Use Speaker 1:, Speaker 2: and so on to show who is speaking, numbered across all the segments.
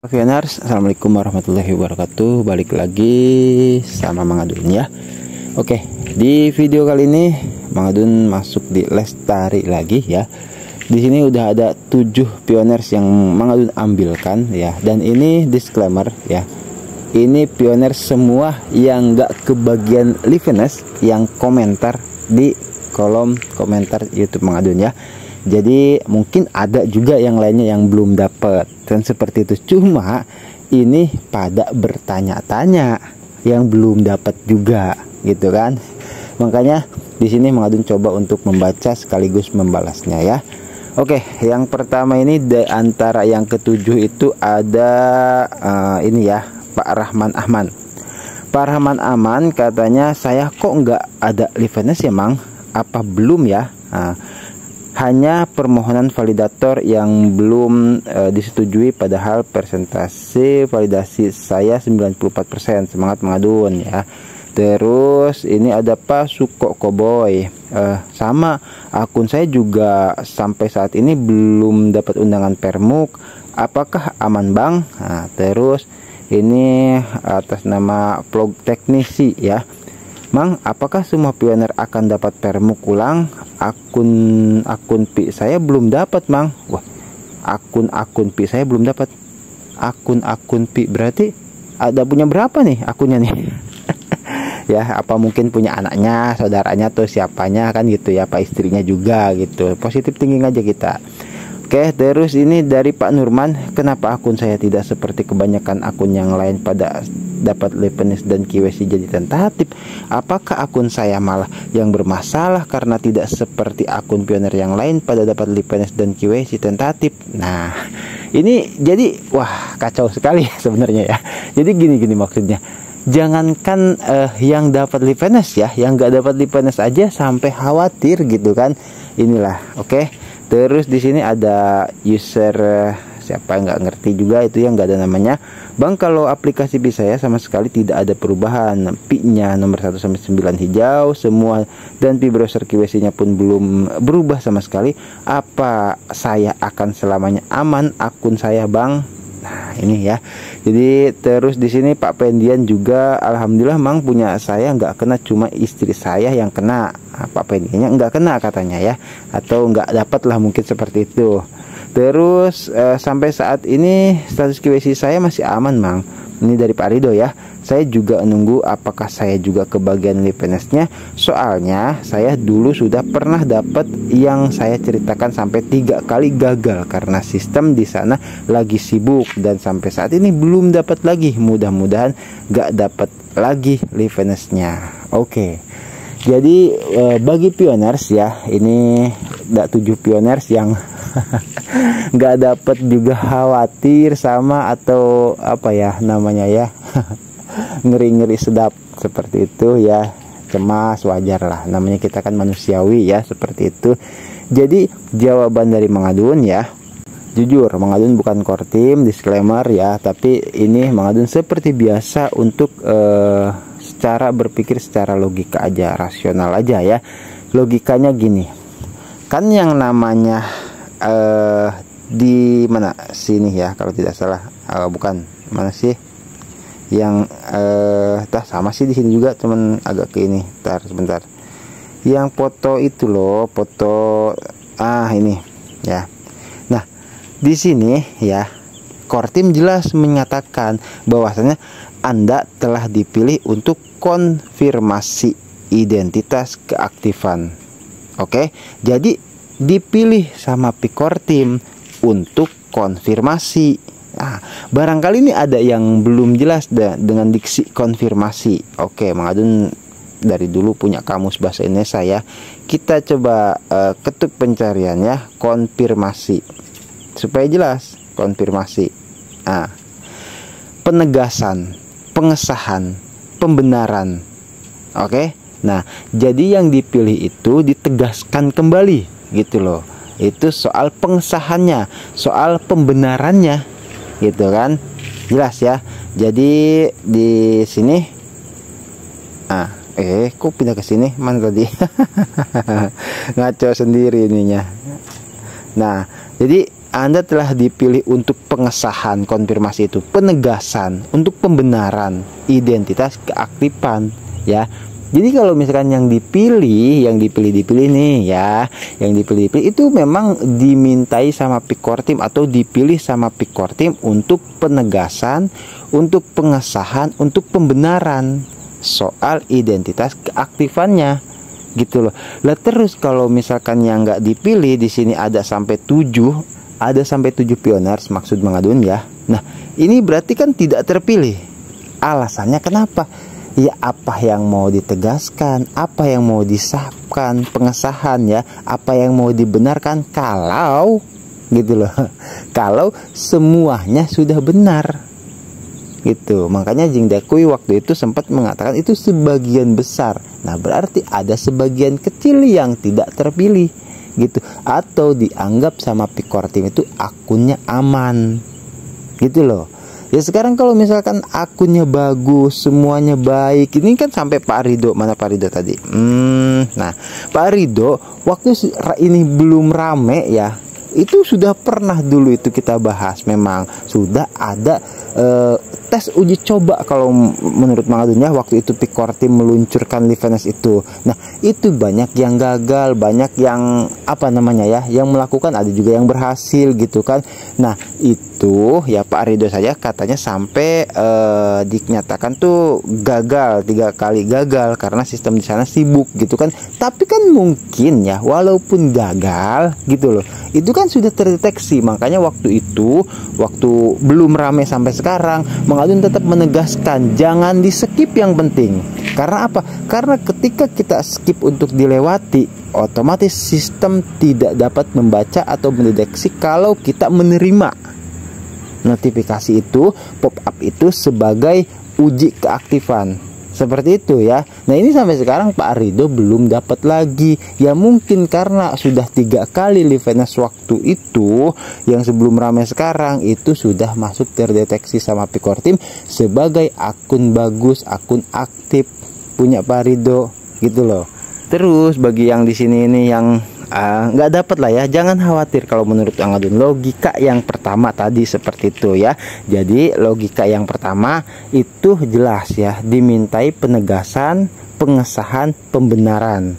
Speaker 1: Viewers, assalamualaikum warahmatullahi wabarakatuh. Balik lagi sama Mang Adun ya. Oke, di video kali ini Mang Adun masuk di Lestari lagi ya. Di sini udah ada 7 pioners yang Mang Adun ambilkan ya. Dan ini disclaimer ya. Ini pioner semua yang gak kebagian liveness yang komentar di kolom komentar YouTube Mang Adun ya. Jadi mungkin ada juga yang lainnya yang belum dapat dan seperti itu. Cuma ini pada bertanya-tanya yang belum dapat juga gitu kan. Makanya di sini Mang Adun coba untuk membaca sekaligus membalasnya ya. Oke, yang pertama ini di antara yang ketujuh itu ada ini ya, Pak Rahman Ahman. Pak Rahman Aman katanya, saya kok nggak ada liveness ya Mang? Apa belum ya? Hanya permohonan validator yang belum disetujui, padahal persentase validasi saya 94%. Semangat Mang Adun ya. Terus ini ada Pak Suko Koboy, sama akun saya juga sampai saat ini belum dapat undangan permuk. Apakah aman Bang? Nah, terus ini atas nama vlog teknisi ya. Mang, apakah semua pioner akan dapat permuk ulang? Akun Pi saya belum dapat Mang. Wah, akun Pi saya belum dapat. Akun Pi berarti ada punya berapa nih akunnya nih? Ya, apa mungkin punya anaknya, saudaranya atau siapanya kan gitu ya, Pak istrinya juga gitu. Positif thinking aja kita. Oke, terus ini dari Pak Nurman, kenapa akun saya tidak seperti kebanyakan akun yang lain pada dapat liveness dan KYC jadi tentatif? Apakah akun saya malah yang bermasalah karena tidak seperti akun pioner yang lain pada dapat liveness dan KYC tentatif? Nah, ini jadi wah kacau sekali sebenarnya ya. Jadi gini maksudnya. Jangankan yang dapat liveness ya, yang nggak dapat liveness aja sampai khawatir gitu kan. Inilah, oke. Terus di sini ada user siapa nggak ngerti juga itu yang nggak ada namanya. Bang, kalau aplikasi Pi saya sama sekali tidak ada perubahan. Pi-nya nomor 1 sampai 9 hijau semua dan Pi browser KYC-nya pun belum berubah sama sekali. Apa saya akan selamanya aman akun saya Bang? Nah, ini ya. Jadi terus di sini Pak Pendian juga, alhamdulillah Mang punya saya nggak kena, cuma istri saya yang kena. Nah, Pak Pendiannya nggak kena katanya ya, atau nggak dapat lah mungkin seperti itu. Terus sampai saat ini status KYC saya masih aman Mang. Ini dari Pak Rido ya. Saya juga nunggu apakah saya juga kebagian liveness-nya. Soalnya saya dulu sudah pernah dapat yang saya ceritakan sampai 3 kali gagal karena sistem di sana lagi sibuk, dan sampai saat ini belum dapat lagi. Mudah-mudahan gak dapat lagi liveness-nya. Oke. Jadi bagi pioners ya, ini 7 pioners yang nggak dapat juga khawatir sama atau apa ya namanya ya, ngeri sedap seperti itu ya, cemas, wajar lah, namanya kita kan manusiawi ya seperti itu. Jadi jawaban dari Mang Adun ya, jujur Mang Adun bukan core team, disclaimer ya, tapi ini Mang Adun seperti biasa untuk secara berpikir secara logika aja, rasional aja ya. Logikanya gini, kan yang namanya di mana sini ya kalau tidak salah, bukan mana sih yang sama sih di sini juga, cuman agak ke ini. Sebentar, yang foto itu loh, foto ini ya. Nah, di sini ya core team jelas menyatakan bahwasanya Anda telah dipilih untuk konfirmasi identitas keaktifan. Oke, jadi dipilih sama core team untuk konfirmasi. Nah, barangkali ini ada yang belum jelas dengan diksi konfirmasi. Oke, Mang Adun dari dulu punya kamus bahasa Indonesia ya. Kita coba ketuk pencarian ya, konfirmasi, supaya jelas konfirmasi. Nah, penegasan, pengesahan, pembenaran. Oke. Nah, jadi yang dipilih itu ditegaskan kembali gitu loh. Itu soal pengesahannya, soal pembenarannya gitu kan. Jelas ya. Jadi di sini kok pindah ke sini mana tadi? Ngaco sendiri ininya. Nah, jadi Anda telah dipilih untuk pengesahan konfirmasi itu, penegasan, untuk pembenaran identitas keaktifan ya. Jadi kalau misalkan yang dipilih nih ya, yang dipilih itu memang dimintai sama Picor Team atau dipilih sama Picor Team untuk penegasan, untuk pengesahan, untuk pembenaran soal identitas keaktifannya gitu loh. Lah terus kalau misalkan yang nggak dipilih, di sini ada sampai 7 pioners maksud Mang Adun ya. Nah, ini berarti kan tidak terpilih. Alasannya kenapa? Ya apa yang mau ditegaskan, apa yang mau disahkan, pengesahan ya, apa yang mau dibenarkan kalau gitu loh. Kalau semuanya sudah benar. Gitu. Makanya Jing Dakui waktu itu sempat mengatakan itu sebagian besar. Nah, berarti ada sebagian kecil yang tidak terpilih gitu, atau dianggap sama Picor Team itu akunnya aman. Gitu loh. Ya sekarang kalau misalkan akunnya bagus, semuanya baik, ini kan sampai Pak Ridho, mana Pak Ridho tadi? Nah, Pak Ridho waktu ini belum rame ya, itu sudah pernah dulu itu kita bahas, memang sudah ada tes uji coba kalau menurut Mang Adun ya, waktu itu Picor Team meluncurkan Livenes itu. Nah, itu banyak yang gagal, banyak yang apa namanya ya, yang melakukan, ada juga yang berhasil gitu kan. Nah, itu ya Pak Ridho saja katanya sampai dinyatakan tuh gagal, 3 kali gagal karena sistem di sana sibuk gitu kan. Tapi kan mungkin ya, walaupun gagal gitu loh, itu kan sudah terdeteksi. Makanya waktu itu, waktu belum rame sampai sekarang, Mang Adun tetap menegaskan jangan di skip yang penting. Karena apa? Karena ketika kita skip untuk dilewati, otomatis sistem tidak dapat membaca atau mendeteksi kalau kita menerima notifikasi itu, pop up itu sebagai uji keaktifan. Seperti itu ya. Nah, ini sampai sekarang Pak Ridho belum dapat lagi. Ya mungkin karena sudah 3 kali Livenes waktu itu, yang sebelum ramai sekarang itu sudah masuk terdeteksi sama Picor Team sebagai akun bagus, akun aktif punya Pak Ridho gitu loh. Terus bagi yang di sini ini yang nggak dapat lah ya, jangan khawatir kalau menurut Mang Adun. Logika yang pertama tadi seperti itu ya. Jadi logika yang pertama itu jelas ya, dimintai penegasan, pengesahan, pembenaran.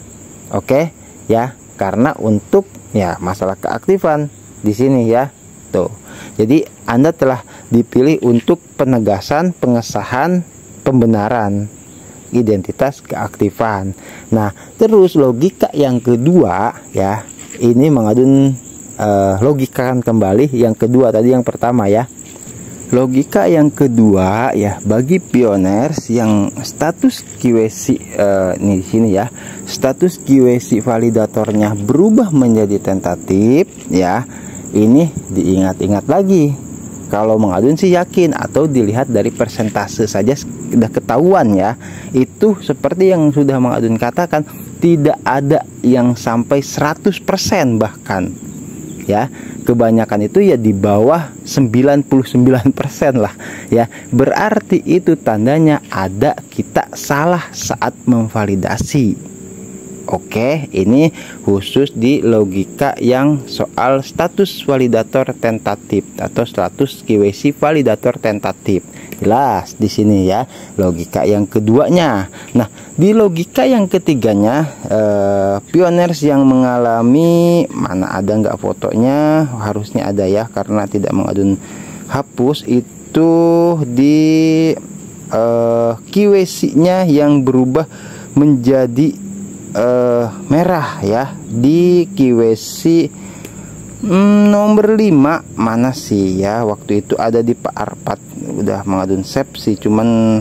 Speaker 1: Oke ya, karena untuk ya masalah keaktifan di sini ya. Tuh. Jadi Anda telah dipilih untuk penegasan, pengesahan, pembenaran identitas keaktifan. Nah, terus logika yang kedua ya, ini Mang Adun logikakan kembali yang kedua tadi, yang pertama ya. Logika yang kedua ya, bagi pioners yang status QC di sini ya, status QC validatornya berubah menjadi tentatif ya. Ini diingat-ingat lagi. Kalau Mang Adun sih yakin, atau dilihat dari persentase saja sudah ketahuan ya. Itu seperti yang sudah Mang Adun katakan, tidak ada yang sampai 100% bahkan ya. Kebanyakan itu ya di bawah 99% lah ya. Berarti itu tandanya ada kita salah saat memvalidasi. Oke, ini khusus di logika yang soal status validator tentatif atau status QC validator tentatif. Jelas di sini ya logika yang keduanya. Nah, di logika yang ketiganya, pioners yang mengalami, mana ada nggak fotonya, harusnya ada ya karena tidak Mang Adun hapus, itu di QC-nya yang berubah menjadi merah ya, di QC nomor 5 mana sih ya, waktu itu ada di Pak Arpat, udah Mang Adun save sih, cuman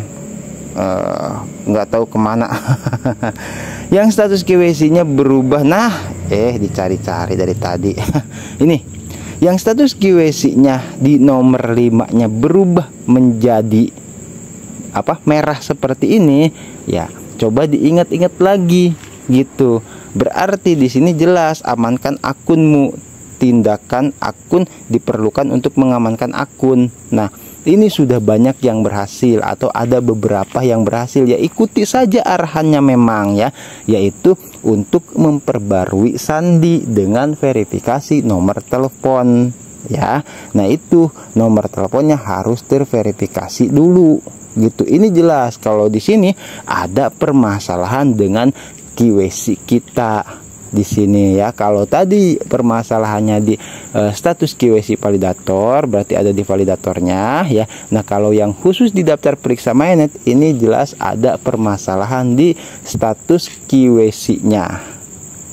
Speaker 1: nggak tahu kemana. Yang status QC-nya berubah, nah dicari-cari dari tadi. Ini yang status QC-nya di nomor 5-nya berubah menjadi apa, merah seperti ini ya. Coba diingat-ingat lagi gitu. Berarti di sini jelas amankan akunmu. Tindakan akun diperlukan untuk mengamankan akun. Nah, ini sudah banyak yang berhasil atau ada beberapa yang berhasil ya. Ikuti saja arahannya memang ya, yaitu untuk memperbarui sandi dengan verifikasi nomor telepon ya. Nah itu nomor teleponnya harus terverifikasi dulu gitu. Ini jelas kalau di sini ada permasalahan dengan KYC kita di sini ya. Kalau tadi permasalahannya di status KYC validator, berarti ada di validatornya ya. Nah kalau yang khusus di daftar periksa mainnet, ini jelas ada permasalahan di status KYC-nya.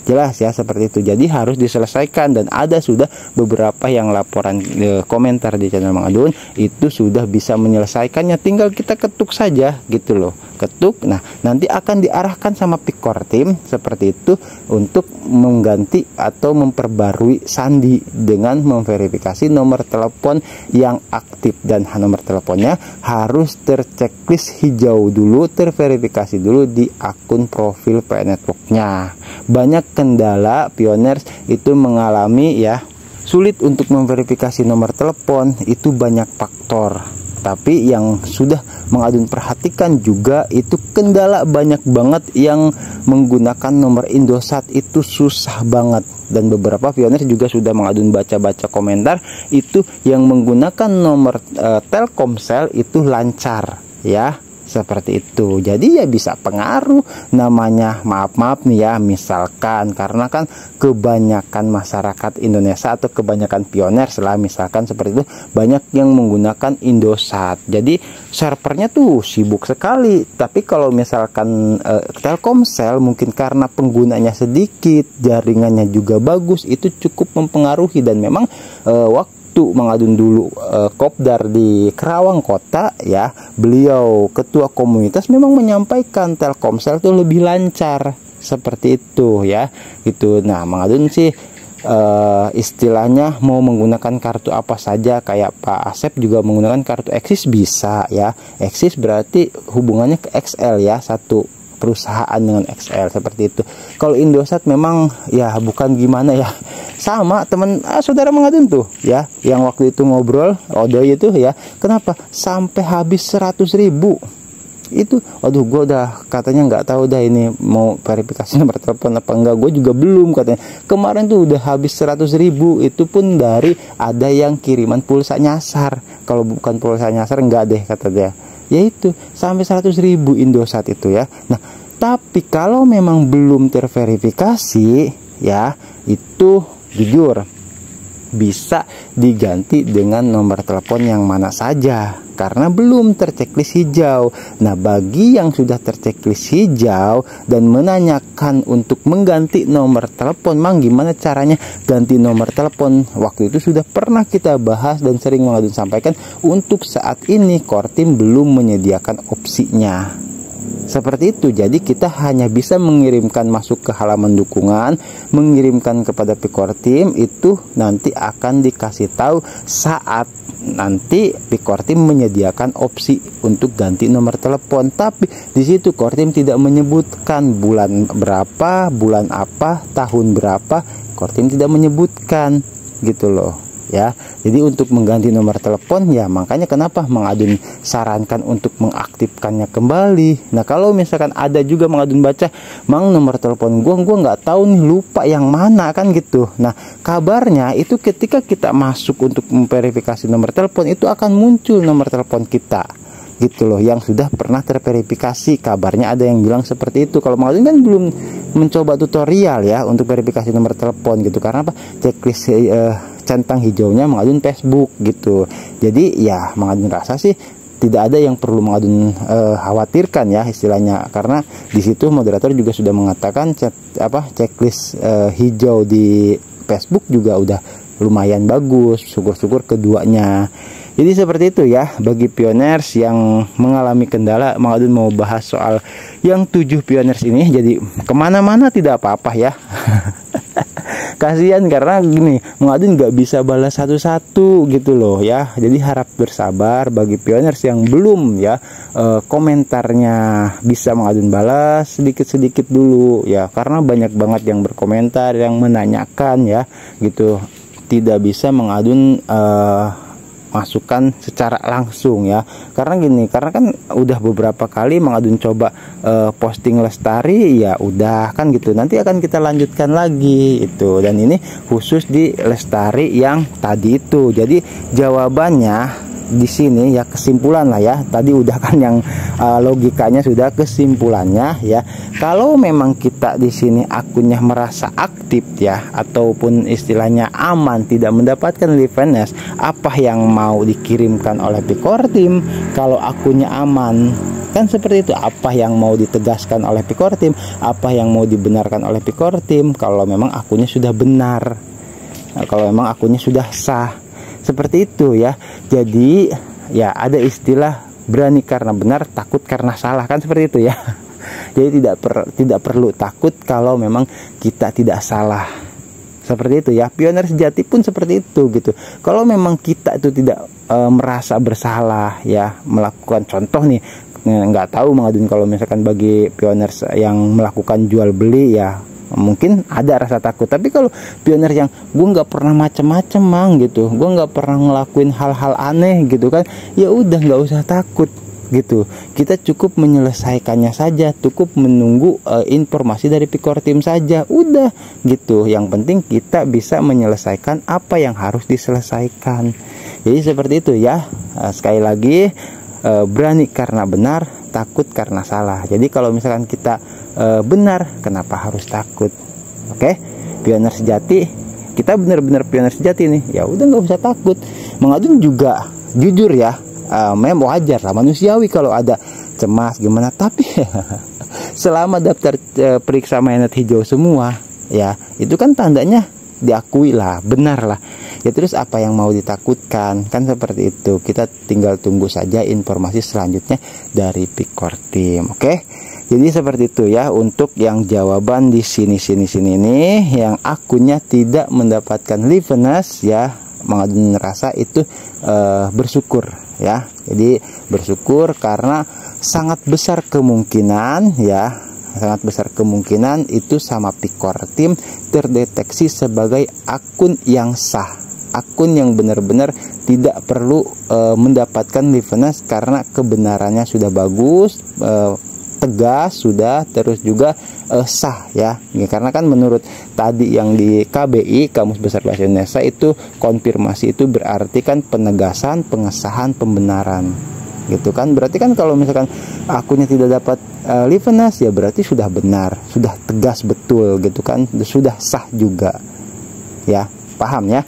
Speaker 1: Jelas ya seperti itu. Jadi harus diselesaikan, dan ada sudah beberapa yang laporan komentar di channel Mang Adun itu sudah bisa menyelesaikannya, tinggal kita ketuk saja gitu loh, ketuk. Nah nanti akan diarahkan sama Pikortim seperti itu untuk mengganti atau memperbarui sandi dengan memverifikasi nomor telepon yang aktif, dan nomor teleponnya harus terchecklist hijau dulu, terverifikasi dulu di akun profil PNetwork-nya. Banyak kendala pioners itu mengalami ya, sulit untuk memverifikasi nomor telepon, itu banyak faktor. Tapi yang sudah Mang Adun perhatikan juga itu kendala banyak banget yang menggunakan nomor Indosat itu susah banget. Dan beberapa pioners juga sudah Mang Adun baca-baca komentar itu yang menggunakan nomor Telkomsel itu lancar ya. Seperti itu. Jadi ya bisa pengaruh namanya, maaf nih ya, misalkan karena kan kebanyakan masyarakat Indonesia atau kebanyakan pioners lah misalkan seperti itu banyak yang menggunakan Indosat. Jadi servernya tuh sibuk sekali. Tapi kalau misalkan Telkomsel mungkin karena penggunanya sedikit, jaringannya juga bagus, itu cukup mempengaruhi. Dan memang waktu Mang Adun dulu kopdar di Kerawang Kota ya, beliau ketua komunitas memang menyampaikan Telkomsel itu lebih lancar seperti itu ya gitu. Nah Mang Adun sih istilahnya mau menggunakan kartu apa saja, kayak Pak Asep juga menggunakan kartu Axis bisa ya. Axis berarti hubungannya ke XL ya, satu perusahaan dengan XL seperti itu. Kalau Indosat memang ya bukan gimana ya, sama teman saudara Mang Adun tuh ya, yang waktu itu ngobrol Odoy itu ya, kenapa sampai habis 100.000 itu. Waduh, gue udah katanya nggak tahu dah ini mau verifikasi nomor telepon apa enggak, gue juga belum katanya. Kemarin tuh udah habis 100.000, itu pun dari ada yang kiriman pulsa nyasar. Kalau bukan pulsa nyasar enggak deh kata dia. Yaitu sampai 100.000 Indosat itu ya. Nah tapi kalau memang belum terverifikasi ya, itu jujur bisa diganti dengan nomor telepon yang mana saja karena belum terchecklist hijau. Nah bagi yang sudah terchecklist hijau dan menanyakan untuk mengganti nomor telepon, Mang gimana caranya ganti nomor telepon, waktu itu sudah pernah kita bahas dan sering Mang Adun sampaikan. Untuk saat ini Kortim belum menyediakan opsinya seperti itu. Jadi kita hanya bisa mengirimkan masuk ke halaman dukungan, mengirimkan kepada Pikortim, itu nanti akan dikasih tahu saat nanti Pikortim menyediakan opsi untuk ganti nomor telepon. Tapi di situ Kortim tidak menyebutkan bulan berapa, bulan apa, tahun berapa, Kortim tidak menyebutkan gitu loh ya. Jadi untuk mengganti nomor telepon ya, makanya kenapa Mang Adun sarankan untuk mengaktifkannya kembali. Nah kalau misalkan ada juga Mang Adun baca, Mang nomor telepon gua nggak tahu nih, lupa yang mana kan gitu. Nah kabarnya itu ketika kita masuk untuk memverifikasi nomor telepon, itu akan muncul nomor telepon kita gitu loh, yang sudah pernah terverifikasi. Kabarnya ada yang bilang seperti itu. Kalau Mang Adun kan belum mencoba tutorial ya untuk verifikasi nomor telepon gitu, karena apa, checklist centang hijaunya Mang Adun Facebook gitu. Jadi ya Mang Adun rasa sih tidak ada yang perlu Mang Adun khawatirkan ya istilahnya, karena di situ moderator juga sudah mengatakan checklist hijau di Facebook juga udah lumayan bagus, syukur-syukur keduanya. Jadi seperti itu ya, bagi pioners yang mengalami kendala, Mang Adun mau bahas soal yang 7 pioners ini. Jadi kemana-mana tidak apa-apa ya. Kasihan karena gini, Mang Adun nggak bisa balas satu-satu gitu loh ya. Jadi harap bersabar bagi pioners yang belum ya komentarnya bisa Mang Adun balas sedikit-sedikit dulu ya, karena banyak banget yang berkomentar yang menanyakan ya gitu. Tidak bisa Mang Adun masukan secara langsung ya. Karena gini, karena kan udah beberapa kali Mang Adun coba posting lestari, ya udah kan gitu. Nanti akan kita lanjutkan lagi itu. Dan ini khusus di lestari yang tadi itu. Jadi jawabannya di sini ya, kesimpulan lah ya. Tadi udah kan yang logikanya sudah, kesimpulannya ya. Kalau memang kita di sini akunnya merasa aktif ya, ataupun istilahnya aman, tidak mendapatkan liveness, apa yang mau dikirimkan oleh Picor Team? Kalau akunnya aman, kan seperti itu. Apa yang mau ditegaskan oleh Picor Team? Apa yang mau dibenarkan oleh Picor Team? Kalau memang akunnya sudah benar, kalau memang akunnya sudah sah, seperti itu ya. Jadi ya ada istilah berani karena benar, takut karena salah, kan seperti itu ya. Jadi tidak perlu takut kalau memang kita tidak salah, seperti itu ya. Pioner sejati pun seperti itu gitu. Kalau memang kita itu tidak merasa bersalah ya, melakukan contoh nih, nggak tahu Mang Adun kalau misalkan bagi pioners yang melakukan jual beli ya, mungkin ada rasa takut. Tapi kalau pioner yang gue nggak pernah macem-macem Mang gitu, gue nggak pernah ngelakuin hal-hal aneh gitu kan, ya udah nggak usah takut gitu. Kita cukup menyelesaikannya saja, cukup menunggu informasi dari Picor Team saja, udah gitu. Yang penting kita bisa menyelesaikan apa yang harus diselesaikan. Jadi seperti itu ya. Sekali lagi, berani karena benar, takut karena salah. Jadi kalau misalkan kita benar, kenapa harus takut? Oke, pioner sejati, kita benar-benar pioner sejati nih, ya udah nggak usah takut. Mang Adun juga jujur ya, memang wajar lah, manusiawi kalau ada cemas gimana. Tapi selama daftar periksa mainnet hijau semua ya, itu kan tandanya diakui lah, benar lah ya. Terus apa yang mau ditakutkan? Kan seperti itu. Kita tinggal tunggu saja informasi selanjutnya dari Picor Team. Oke, jadi seperti itu ya untuk yang jawaban di sini nih, yang akunnya tidak mendapatkan liveness ya. Mang Adun merasa itu bersyukur ya. Jadi bersyukur karena sangat besar kemungkinan ya, sangat besar kemungkinan itu sama Picor Team terdeteksi sebagai akun yang sah, akun yang benar-benar tidak perlu mendapatkan liveness karena kebenarannya sudah bagus, tegas sudah, terus juga sah ya. Karena kan menurut tadi yang di KBI, Kamus Besar Bahasa Indonesia, itu konfirmasi itu berarti kan penegasan, pengesahan, pembenaran gitu kan. Berarti kan kalau misalkan akunnya tidak dapat liveness ya berarti sudah benar, sudah tegas betul gitu kan, sudah sah juga ya. Paham ya?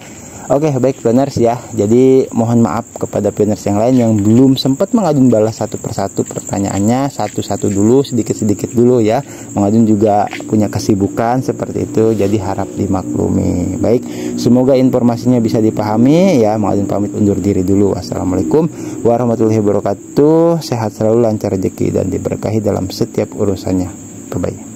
Speaker 1: Oke, baik pioners ya. Jadi mohon maaf kepada pioners yang lain yang belum sempat Mang Adun balas satu persatu pertanyaannya, satu-satu dulu, sedikit-sedikit dulu ya. Mang Adun juga punya kesibukan seperti itu, jadi harap dimaklumi. Baik, semoga informasinya bisa dipahami ya. Mang Adun pamit undur diri dulu. Wassalamualaikum warahmatullahi wabarakatuh. Sehat selalu, lancar rezeki dan diberkahi dalam setiap urusannya. Bye-bye.